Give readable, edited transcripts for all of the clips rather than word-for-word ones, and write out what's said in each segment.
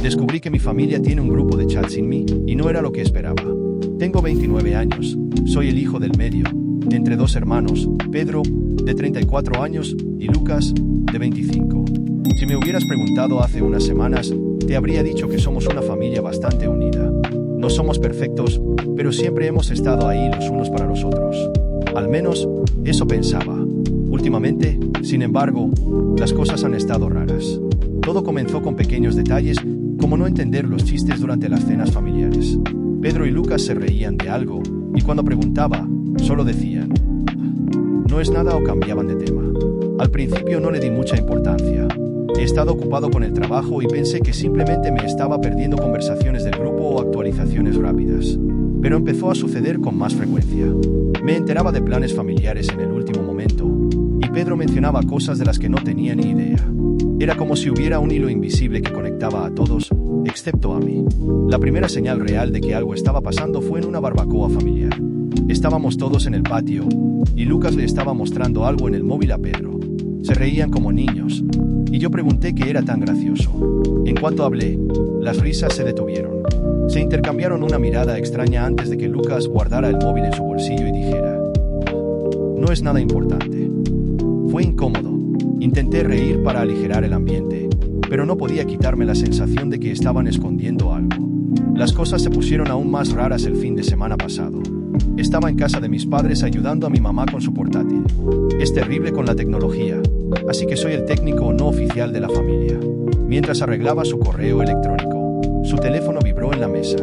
Descubrí que mi familia tiene un grupo de chat sin mí, y no era lo que esperaba. Tengo 29 años, soy el hijo del medio, entre dos hermanos, Pedro, de 34 años, y Lucas, de 25. Si me hubieras preguntado hace unas semanas, te habría dicho que somos una familia bastante unida. No somos perfectos, pero siempre hemos estado ahí los unos para los otros. Al menos, eso pensaba. Últimamente, sin embargo, las cosas han estado raras. Todo comenzó con pequeños detalles, como no entender los chistes durante las cenas familiares. Pedro y Lucas se reían de algo, y cuando preguntaba, solo decían "no es nada" o cambiaban de tema. Al principio no le di mucha importancia. He estado ocupado con el trabajo y pensé que simplemente me estaba perdiendo conversaciones del grupo o actualizaciones rápidas. Pero empezó a suceder con más frecuencia. Me enteraba de planes familiares en el último momento, y Pedro mencionaba cosas de las que no tenía ni idea. Era como si hubiera un hilo invisible que conectaba a todos, excepto a mí. La primera señal real de que algo estaba pasando fue en una barbacoa familiar. Estábamos todos en el patio, y Lucas le estaba mostrando algo en el móvil a Pedro. Se reían como niños, y yo pregunté qué era tan gracioso. En cuanto hablé, las risas se detuvieron. Se intercambiaron una mirada extraña antes de que Lucas guardara el móvil en su bolsillo y dijera "no es nada importante". Fue incómodo. Intenté reír para aligerar el ambiente, pero no podía quitarme la sensación de que estaban escondiendo algo. Las cosas se pusieron aún más raras el fin de semana pasado. Estaba en casa de mis padres ayudando a mi mamá con su portátil. Es terrible con la tecnología, así que soy el técnico no oficial de la familia. Mientras arreglaba su correo electrónico, su teléfono vibró en la mesa.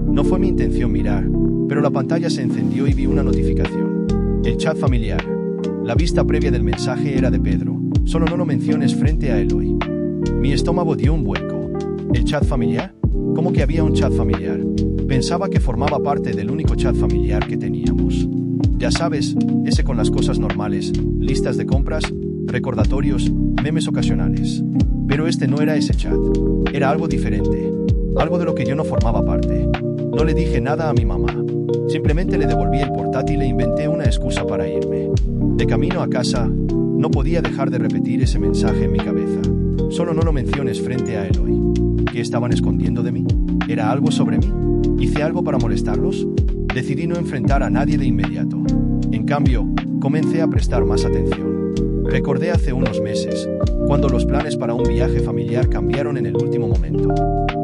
No fue mi intención mirar, pero la pantalla se encendió y vi una notificación. El chat familiar. La vista previa del mensaje era de Pedro. Solo no lo menciones frente a Eloy. Mi estómago dio un vuelco. ¿El chat familiar? ¿Cómo que había un chat familiar? Pensaba que formaba parte del único chat familiar que teníamos. Ya sabes, ese con las cosas normales, listas de compras, recordatorios, memes ocasionales. Pero este no era ese chat. Era algo diferente. Algo de lo que yo no formaba parte. No le dije nada a mi mamá. Simplemente le devolví el portátil e inventé una excusa para irme. De camino a casa, no podía dejar de repetir ese mensaje en mi cabeza. Solo no lo menciones frente a Eloy. ¿Qué estaban escondiendo de mí? ¿Era algo sobre mí? ¿Hice algo para molestarlos? Decidí no enfrentar a nadie de inmediato. En cambio, comencé a prestar más atención. Recordé hace unos meses, cuando los planes para un viaje familiar cambiaron en el último momento.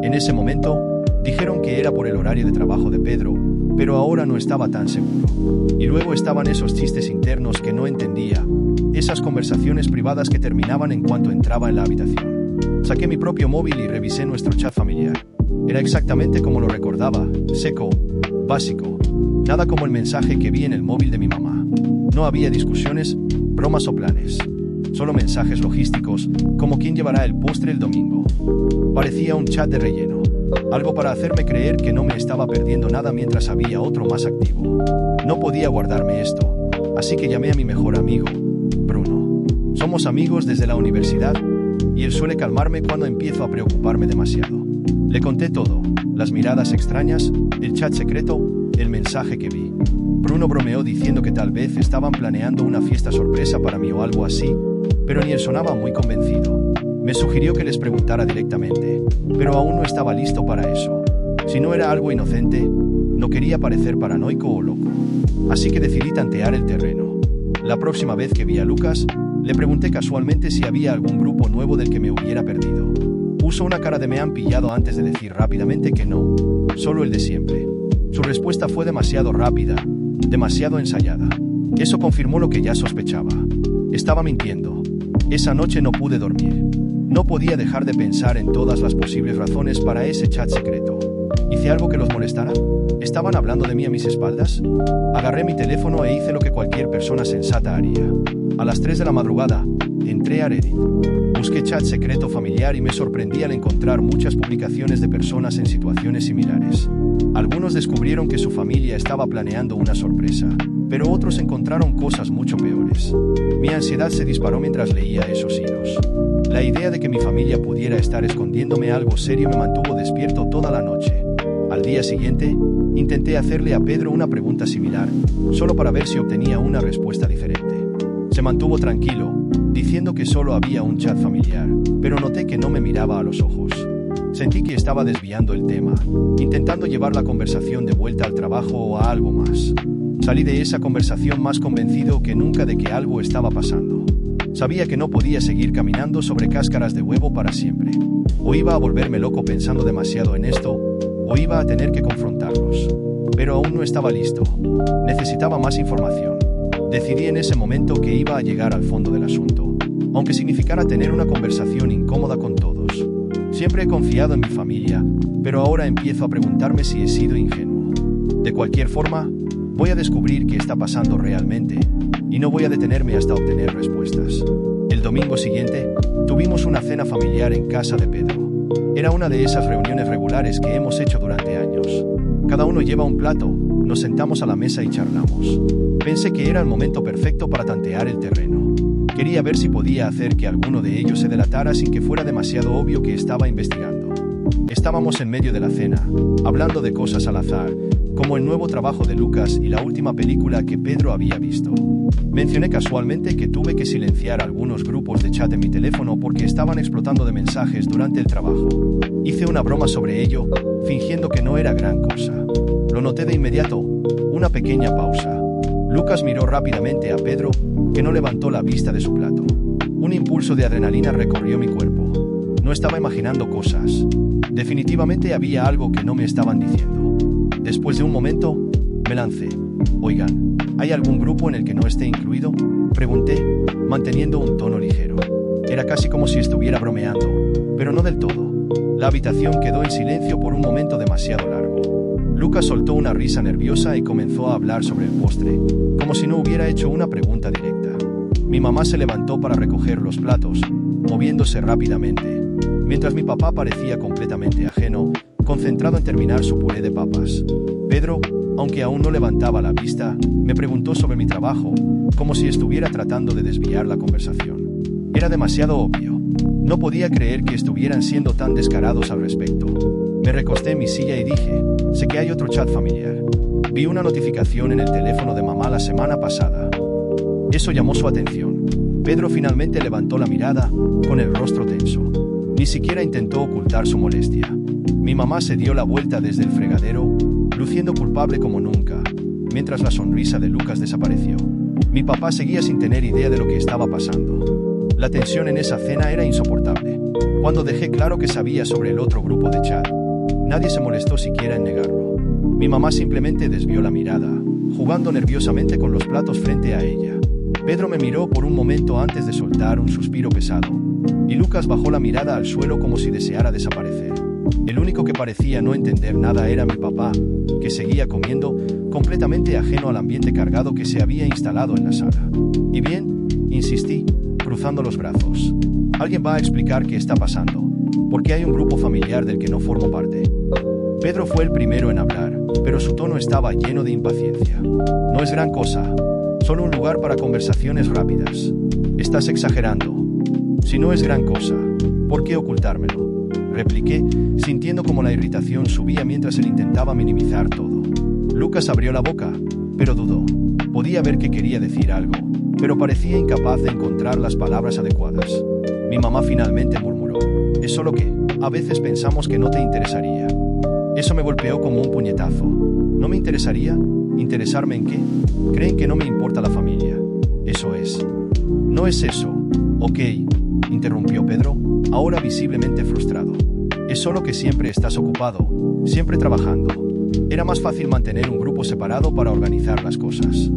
En ese momento, dijeron que era por el horario de trabajo de Pedro, pero ahora no estaba tan seguro. Y luego estaban esos chistes internos que no entendía, esas conversaciones privadas que terminaban en cuanto entraba en la habitación. Saqué mi propio móvil y revisé nuestro chat familiar. Era exactamente como lo recordaba, seco, básico. Nada como el mensaje que vi en el móvil de mi mamá. No había discusiones, bromas o planes. Solo mensajes logísticos, como quién llevará el postre el domingo. Parecía un chat de relleno. Algo para hacerme creer que no me estaba perdiendo nada mientras había otro más activo. No podía guardarme esto, así que llamé a mi mejor amigo, Bruno. Somos amigos desde la universidad, y él suele calmarme cuando empiezo a preocuparme demasiado. Le conté todo, las miradas extrañas, el chat secreto, el mensaje que vi. Bruno bromeó diciendo que tal vez estaban planeando una fiesta sorpresa para mí o algo así, pero ni él sonaba muy convencido. Me sugirió que les preguntara directamente, pero aún no estaba listo para eso. Si no era algo inocente, no quería parecer paranoico o loco. Así que decidí tantear el terreno. La próxima vez que vi a Lucas, le pregunté casualmente si había algún grupo nuevo del que me hubiera perdido. Puso una cara de "me han pillado" antes de decir rápidamente que no, solo el de siempre. Su respuesta fue demasiado rápida, demasiado ensayada. Eso confirmó lo que ya sospechaba. Estaba mintiendo. Esa noche no pude dormir. No podía dejar de pensar en todas las posibles razones para ese chat secreto. ¿Hice algo que los molestara? ¿Estaban hablando de mí a mis espaldas? Agarré mi teléfono e hice lo que cualquier persona sensata haría. A las 3 de la madrugada, entré a Reddit. Busqué chat secreto familiar y me sorprendí al encontrar muchas publicaciones de personas en situaciones similares. Algunos descubrieron que su familia estaba planeando una sorpresa, pero otros encontraron cosas mucho peores. Mi ansiedad se disparó mientras leía esos hilos. La idea de que mi familia pudiera estar escondiéndome algo serio me mantuvo despierto toda la noche. Al día siguiente, intenté hacerle a Pedro una pregunta similar, solo para ver si obtenía una respuesta diferente. Se mantuvo tranquilo, diciendo que solo había un chat familiar, pero noté que no me miraba a los ojos. Sentí que estaba desviando el tema, intentando llevar la conversación de vuelta al trabajo o a algo más. Salí de esa conversación más convencido que nunca de que algo estaba pasando. Sabía que no podía seguir caminando sobre cáscaras de huevo para siempre. O iba a volverme loco pensando demasiado en esto, o iba a tener que confrontarlos. Pero aún no estaba listo. Necesitaba más información. Decidí en ese momento que iba a llegar al fondo del asunto, aunque significara tener una conversación incómoda con todos. Siempre he confiado en mi familia, pero ahora empiezo a preguntarme si he sido ingenuo. De cualquier forma, voy a descubrir qué está pasando realmente, y no voy a detenerme hasta obtener respuestas. El domingo siguiente, tuvimos una cena familiar en casa de Pedro. Era una de esas reuniones regulares que hemos hecho durante años. Cada uno lleva un plato, nos sentamos a la mesa y charlamos. Pensé que era el momento perfecto para tantear el terreno. Quería ver si podía hacer que alguno de ellos se delatara sin que fuera demasiado obvio que estaba investigando. Estábamos en medio de la cena, hablando de cosas al azar, como el nuevo trabajo de Lucas y la última película que Pedro había visto. Mencioné casualmente que tuve que silenciar algunos grupos de chat en mi teléfono porque estaban explotando de mensajes durante el trabajo. Hice una broma sobre ello, fingiendo que no era gran cosa. Lo noté de inmediato, una pequeña pausa. Lucas miró rápidamente a Pedro, que no levantó la vista de su plato. Un impulso de adrenalina recorrió mi cuerpo. No estaba imaginando cosas. Definitivamente había algo que no me estaban diciendo. Después de un momento, me lancé. Oigan, ¿hay algún grupo en el que no esté incluido? Pregunté, manteniendo un tono ligero. Era casi como si estuviera bromeando, pero no del todo. La habitación quedó en silencio por un momento demasiado largo. Lucas soltó una risa nerviosa y comenzó a hablar sobre el postre, como si no hubiera hecho una pregunta directa. Mi mamá se levantó para recoger los platos, moviéndose rápidamente, mientras mi papá parecía completamente ajeno, concentrado en terminar su puré de papas. Pedro, aunque aún no levantaba la vista, me preguntó sobre mi trabajo, como si estuviera tratando de desviar la conversación. Era demasiado obvio. No podía creer que estuvieran siendo tan descarados al respecto. Me recosté en mi silla y dije, sé que hay otro chat familiar. Vi una notificación en el teléfono de mamá la semana pasada. Eso llamó su atención. Pedro finalmente levantó la mirada, con el rostro tenso. Ni siquiera intentó ocultar su molestia. Mi mamá se dio la vuelta desde el fregadero, luciendo culpable como nunca, mientras la sonrisa de Lucas desapareció. Mi papá seguía sin tener idea de lo que estaba pasando. La tensión en esa cena era insoportable. Cuando dejé claro que sabía sobre el otro grupo de chat, nadie se molestó siquiera en negarlo. Mi mamá simplemente desvió la mirada, jugando nerviosamente con los platos frente a ella. Pedro me miró por un momento antes de soltar un suspiro pesado, y Lucas bajó la mirada al suelo como si deseara desaparecer. El único que parecía no entender nada era mi papá, que seguía comiendo, completamente ajeno al ambiente cargado que se había instalado en la sala. ¿Y bien?, insistí, cruzando los brazos. ¿Alguien va a explicar qué está pasando? ¿Por qué hay un grupo familiar del que no formo parte? Pedro fue el primero en hablar, pero su tono estaba lleno de impaciencia. No es gran cosa, solo un lugar para conversaciones rápidas. Estás exagerando. Si no es gran cosa, ¿por qué ocultármelo?, repliqué, sintiendo como la irritación subía mientras él intentaba minimizar todo. Lucas abrió la boca, pero dudó. Podía ver que quería decir algo, pero parecía incapaz de encontrar las palabras adecuadas. Mi mamá finalmente murmuró, es solo que, a veces pensamos que no te interesaría. Eso me golpeó como un puñetazo. ¿No me interesaría? ¿Interesarme en qué? ¿Creen que no me importa la familia? Eso es. No es eso. Ok, interrumpió Pedro, ahora visiblemente frustrado. Es solo que siempre estás ocupado, siempre trabajando. Era más fácil mantener un grupo separado para organizar las cosas.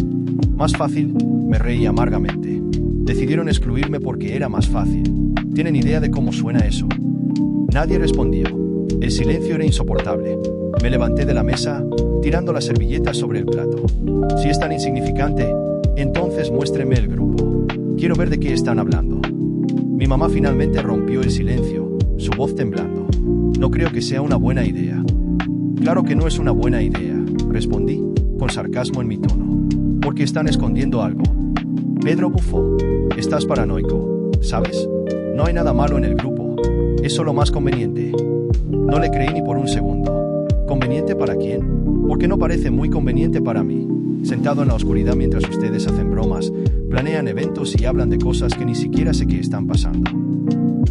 Más fácil, me reí amargamente. Decidieron excluirme porque era más fácil. ¿Tienen idea de cómo suena eso? Nadie respondió. El silencio era insoportable. Me levanté de la mesa, tirando la servilleta sobre el plato. Si es tan insignificante, entonces muéstreme el grupo. Quiero ver de qué están hablando. Mi mamá finalmente rompió el silencio, su voz temblando. No creo que sea una buena idea. Claro que no es una buena idea, respondí, con sarcasmo en mi tono. Porque están escondiendo algo. Pedro bufó. Estás paranoico, ¿sabes? No hay nada malo en el grupo. Es solo más conveniente. No le creí ni por un segundo. ¿Conveniente para quién? Porque no parece muy conveniente para mí. Sentado en la oscuridad mientras ustedes hacen bromas, planean eventos y hablan de cosas que ni siquiera sé qué están pasando.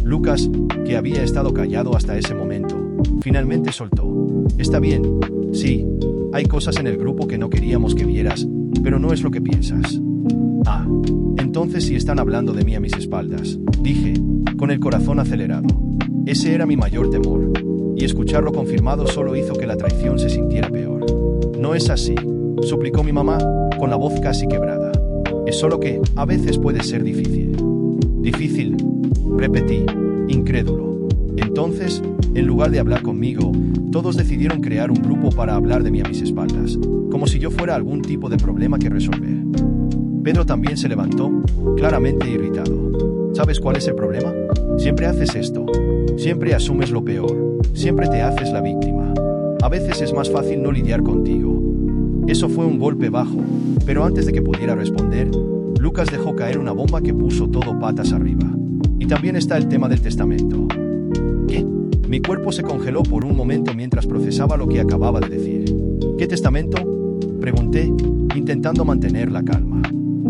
Lucas, que había estado callado hasta ese momento, Finalmente soltó. Está bien, sí, hay cosas en el grupo que no queríamos que vieras, pero no es lo que piensas. Ah, entonces sí están hablando de mí a mis espaldas, dije, con el corazón acelerado. Ese era mi mayor temor, y escucharlo confirmado solo hizo que la traición se sintiera peor. No es así, suplicó mi mamá, con la voz casi quebrada. Es solo que, a veces puede ser difícil. ¿Difícil? Repetí, incrédulo. Entonces, en lugar de hablar conmigo, todos decidieron crear un grupo para hablar de mí a mis espaldas, como si yo fuera algún tipo de problema que resolver. Pedro también se levantó, claramente irritado. ¿Sabes cuál es el problema? Siempre haces esto. Siempre asumes lo peor. Siempre te haces la víctima. A veces es más fácil no lidiar contigo. Eso fue un golpe bajo, pero antes de que pudiera responder, Lucas dejó caer una bomba que puso todo patas arriba. Y también está el tema del testamento. ¿Qué? Mi cuerpo se congeló por un momento mientras procesaba lo que acababa de decir. ¿Qué testamento? Pregunté, intentando mantener la calma.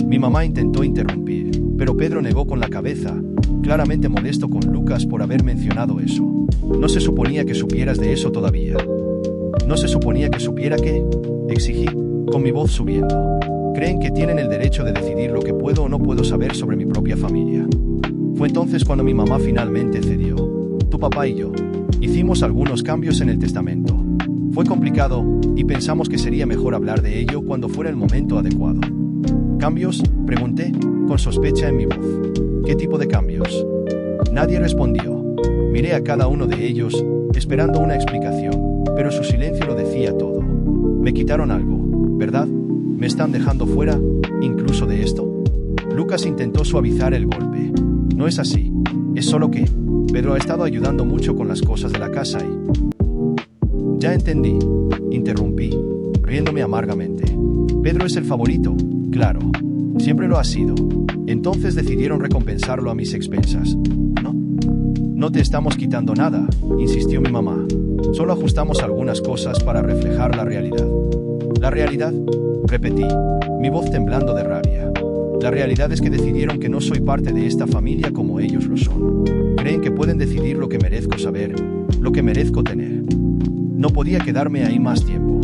Mi mamá intentó interrumpir, pero Pedro negó con la cabeza, claramente molesto con Lucas por haber mencionado eso. No se suponía que supieras de eso todavía. ¿No se suponía que supiera qué? Exigí, con mi voz subiendo. Creen que tienen el derecho de decidir lo que puedo o no puedo saber sobre mi propia familia. Fue entonces cuando mi mamá finalmente cedió. Tu papá y yo hicimos algunos cambios en el testamento. Fue complicado, y pensamos que sería mejor hablar de ello cuando fuera el momento adecuado. ¿Cambios? Pregunté, con sospecha en mi voz. ¿Qué tipo de cambios? Nadie respondió. Miré a cada uno de ellos, esperando una explicación, pero su silencio lo decía todo. Me quitaron algo, ¿verdad? ¿Me están dejando fuera, incluso de esto? Lucas intentó suavizar el golpe. No es así. Es solo que Pedro ha estado ayudando mucho con las cosas de la casa y... Ya entendí, interrumpí, riéndome amargamente. Pedro es el favorito, claro. Siempre lo ha sido. Entonces decidieron recompensarlo a mis expensas, ¿no? No te estamos quitando nada, insistió mi mamá. Solo ajustamos algunas cosas para reflejar la realidad. ¿La realidad? Repetí, mi voz temblando de rabia. La realidad es que decidieron que no soy parte de esta familia como ellos lo son. Creen que pueden decidir lo que merezco saber, lo que merezco tener. No podía quedarme ahí más tiempo.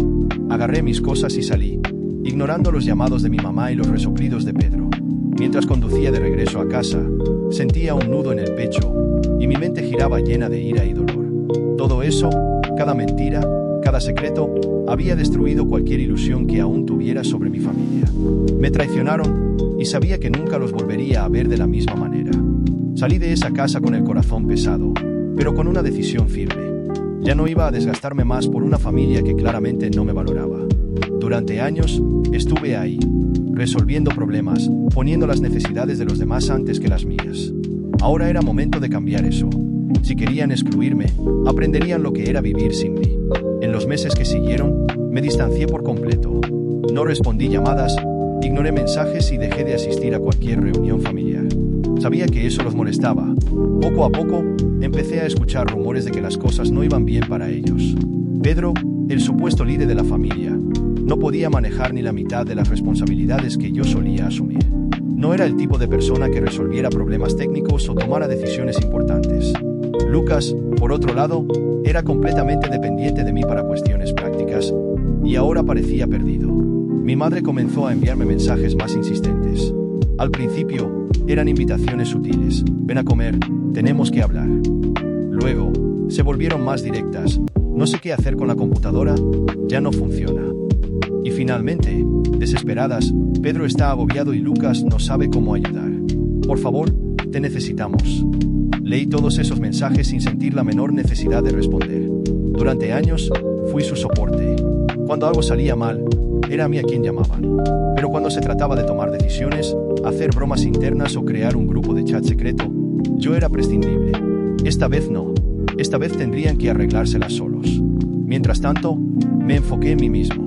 Agarré mis cosas y salí, ignorando los llamados de mi mamá y los resoplidos de Pedro. Mientras conducía de regreso a casa, sentía un nudo en el pecho, y mi mente giraba llena de ira y dolor. Todo eso, cada mentira, cada secreto, había destruido cualquier ilusión que aún tuviera sobre mi familia. Me traicionaron, y sabía que nunca los volvería a ver de la misma manera. Salí de esa casa con el corazón pesado, pero con una decisión firme. Ya no iba a desgastarme más por una familia que claramente no me valoraba. Durante años, estuve ahí, resolviendo problemas, poniendo las necesidades de los demás antes que las mías. Ahora era momento de cambiar eso. Si querían excluirme, aprenderían lo que era vivir sin mí. En los meses que siguieron, me distancié por completo. No respondí llamadas, ignoré mensajes y dejé de asistir a cualquier reunión familiar. Sabía que eso los molestaba. Poco a poco, empecé a escuchar rumores de que las cosas no iban bien para ellos. Pedro, el supuesto líder de la familia, no podía manejar ni la mitad de las responsabilidades que yo solía asumir. No era el tipo de persona que resolviera problemas técnicos o tomara decisiones importantes. Lucas, por otro lado, era completamente dependiente de mí para cuestiones prácticas, y ahora parecía perdido. Mi madre comenzó a enviarme mensajes más insistentes. Al principio, eran invitaciones sutiles. Ven a comer, tenemos que hablar. Luego, se volvieron más directas. No sé qué hacer con la computadora, ya no funciona. Y finalmente, desesperadas, Pedro está agobiado y Lucas no sabe cómo ayudar. Por favor, te necesitamos. Leí todos esos mensajes sin sentir la menor necesidad de responder. Durante años, fui su soporte. Cuando algo salía mal, era a mí a quien llamaban. Pero cuando se trataba de tomar decisiones, hacer bromas internas o crear un grupo de chat secreto, yo era prescindible. Esta vez no. Esta vez tendrían que arreglárselas solos. Mientras tanto, me enfoqué en mí mismo.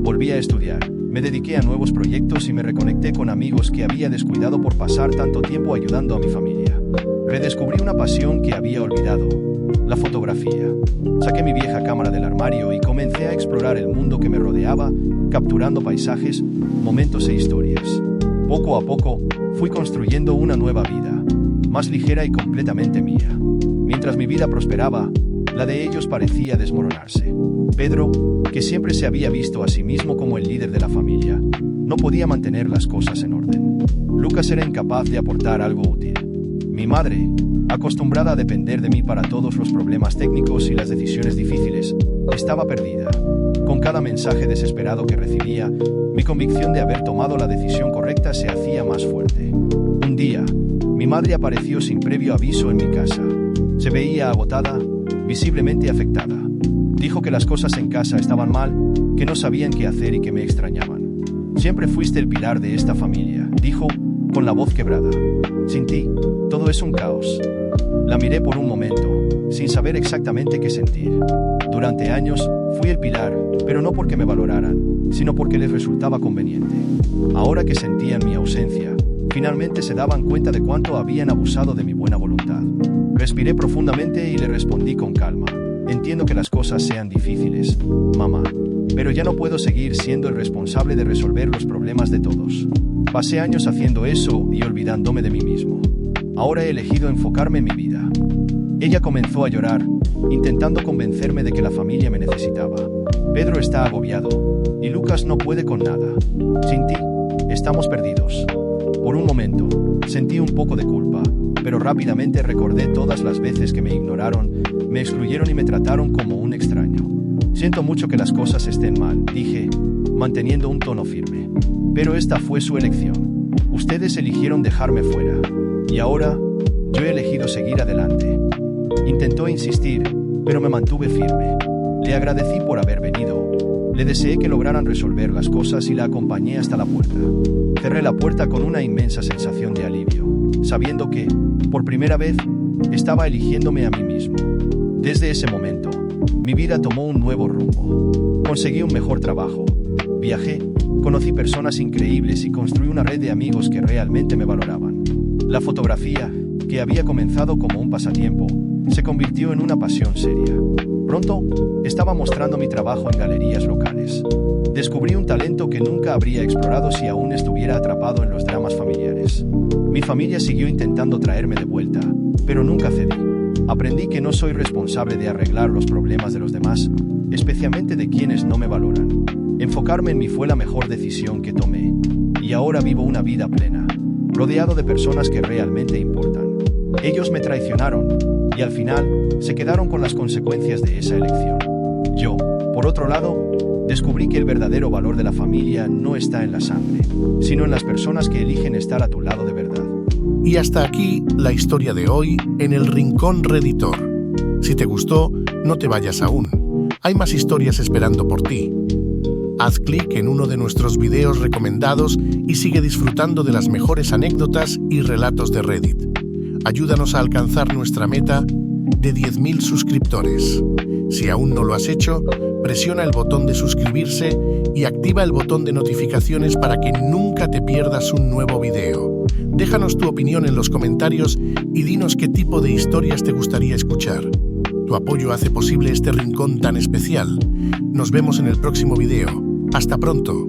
Volví a estudiar, me dediqué a nuevos proyectos y me reconecté con amigos que había descuidado por pasar tanto tiempo ayudando a mi familia. Redescubrí una pasión que había olvidado, la fotografía. Saqué mi vieja cámara del armario y comencé a explorar el mundo que me rodeaba, capturando paisajes, momentos e historias. Poco a poco, fui construyendo una nueva vida, más ligera y completamente mía. Mientras mi vida prosperaba, La de ellos parecía desmoronarse. Pedro, que siempre se había visto a sí mismo como el líder de la familia, no podía mantener las cosas en orden. Lucas era incapaz de aportar algo útil. Mi madre, acostumbrada a depender de mí para todos los problemas técnicos y las decisiones difíciles, estaba perdida. Con cada mensaje desesperado que recibía, mi convicción de haber tomado la decisión correcta se hacía más fuerte. Un día, mi madre apareció sin previo aviso en mi casa. Se veía agotada, visiblemente afectada. Dijo que las cosas en casa estaban mal, que no sabían qué hacer y que me extrañaban. Siempre fuiste el pilar de esta familia, dijo, con la voz quebrada. Sin ti, todo es un caos. La miré por un momento, sin saber exactamente qué sentir. Durante años, fui el pilar, pero no porque me valoraran, sino porque les resultaba conveniente. Ahora que sentían mi ausencia, finalmente se daban cuenta de cuánto habían abusado de mi buena voluntad. Respiré profundamente y le respondí con calma. Entiendo que las cosas sean difíciles, mamá, pero ya no puedo seguir siendo el responsable de resolver los problemas de todos. Pasé años haciendo eso y olvidándome de mí mismo. Ahora he elegido enfocarme en mi vida. Ella comenzó a llorar, intentando convencerme de que la familia me necesitaba. Pedro está agobiado, y Lucas no puede con nada. Sin ti, estamos perdidos. Por un momento, sentí un poco de culpa, pero rápidamente recordé todas las veces que me ignoraron, me excluyeron y me trataron como un extraño. Siento mucho que las cosas estén mal, dije, manteniendo un tono firme. Pero esta fue su elección. Ustedes eligieron dejarme fuera. Y ahora, yo he elegido seguir adelante. Intentó insistir, pero me mantuve firme. Le agradecí por haber venido. Le deseé que lograran resolver las cosas y la acompañé hasta la puerta. Cerré la puerta con una inmensa sensación de alivio, sabiendo que, por primera vez, estaba eligiéndome a mí mismo. Desde ese momento, mi vida tomó un nuevo rumbo. Conseguí un mejor trabajo. Viajé, conocí personas increíbles y construí una red de amigos que realmente me valoraban. La fotografía, que había comenzado como un pasatiempo, se convirtió en una pasión seria. Pronto, estaba mostrando mi trabajo en galerías locales. Descubrí un talento que nunca habría explorado si aún estuviera atrapado en los dramas familiares. Mi familia siguió intentando traerme de vuelta, pero nunca cedí. Aprendí que no soy responsable de arreglar los problemas de los demás, especialmente de quienes no me valoran. Enfocarme en mí fue la mejor decisión que tomé, y ahora vivo una vida plena, rodeado de personas que realmente importan. Ellos me traicionaron, y al final, se quedaron con las consecuencias de esa elección. Yo, por otro lado, descubrí que el verdadero valor de la familia no está en la sangre, sino en las personas que eligen estar a tu lado de verdad. Y hasta aquí la historia de hoy en el Rincón Redditor. Si te gustó, no te vayas aún. Hay más historias esperando por ti. Haz clic en uno de nuestros videos recomendados y sigue disfrutando de las mejores anécdotas y relatos de Reddit. Ayúdanos a alcanzar nuestra meta de 10.000 suscriptores. Si aún no lo has hecho, presiona el botón de suscribirse y activa el botón de notificaciones para que nunca te pierdas un nuevo video. Déjanos tu opinión en los comentarios y dinos qué tipo de historias te gustaría escuchar. Tu apoyo hace posible este rincón tan especial. Nos vemos en el próximo video. ¡Hasta pronto!